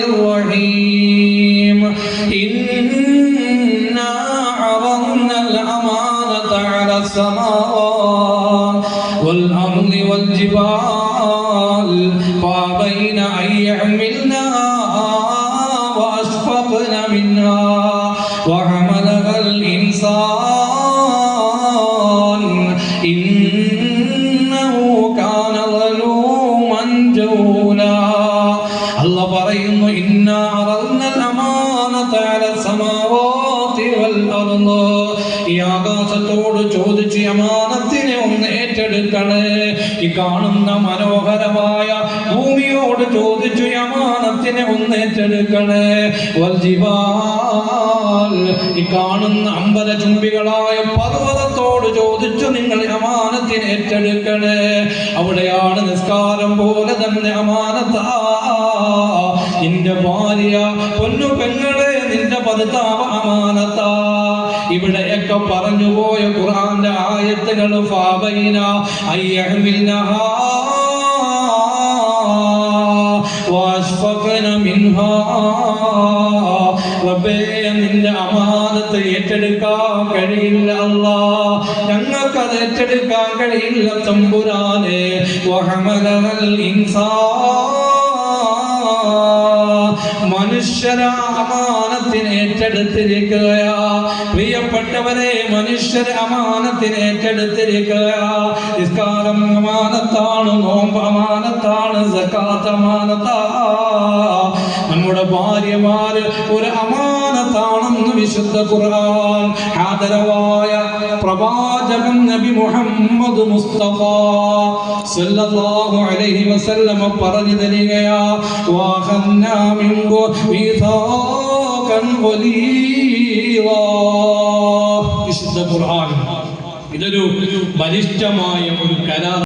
الرحيم إنا عرضنا الأمانة على السماوات والأرض والجبال فأبين أن يحملنها وأشفقن منها وحملها الإنسان إنه كان ظلوما جهولا. الله പറയുന്നു إنا عرضنا الأمانة على السماوات والأرض. ഈ ആകാശത്തോട് ചോദിച്ച് അമാനത്തിനെ ഒന്ന് ഏറ്റെടുക്കണേ. ഈ കാണുന്ന മനോഹരമായ ഭൂമിയോട് ചോദിച്ചു അമാനത്തിനെ ഒന്ന് ഏറ്റെടുക്കണേ. വൽജിബാൽ, ഈ കാണുന്ന അമ്പലചുംബികളായ പർവ്വതത്തോട് ചോദിച്ചു നിങ്ങൾ അമാനത്തിനെ ഏറ്റെടുക്കണേ. അവിടെയാണ് നിസ്കാരം പോലെ തന്നെ അമാനത്താ. നിന്റെ ഭാര്യ, പൊന്നു പെങ്ങളെ, നിന്റെ ഭർത്താവ് അമാനത്താ. ഇവിടെയൊക്കെ പറഞ്ഞുപോയ ഖുർആന്റെ ആയത്തുകൾ ഫഅബൈന അയ്യഹ്മിൽനഹാ വഅശ്ഫഖന മിൻഹാ. റബ്ബേ, നിന്റെ അമാനത്ത് ഏറ്റെടുക്കാൻ കഴിയില്ല അല്ലാഹ്, ഞങ്ങൾക്കത് ഏറ്റെടുക്കാൻ കഴിയില്ല തമ്പുരാനെ. വഹമലൽ ഇൻസാൻ, മനുഷ്യരെ അമാനത്തിനെ ഏറ്റെടുത്തിരിക്കുകയാ. പ്രിയപ്പെട്ടവരെ, മനുഷ്യരെ അമാനത്തിനെ ഏറ്റെടുത്തിരിക്കുകയാ. നിസ്കാരം അമാനത്താണ്, നോമ്പ് അമാനത്താണ്, സകാത്ത് അമാനത്താ. നമ്മുടെ ഭാര്യമാര് ഒരു അമാനത്താണെന്ന് വിശുദ്ധ ഖുർആൻ ആദരവായ പ്രവാചകൻ നബി മുഹമ്മദ് മുസ്തഫ സല്ലല്ലാഹു അലൈഹി വസല്ലം പറഞ്ഞു തരികയാ. വഅഖദ്നാ മിൻകു മീസാഖൻ ഗലീദാ. വിശുദ്ധ ഖുർആൻ ഇതൊരു ബലിഷ്ഠമായ ഒരു കരാർ.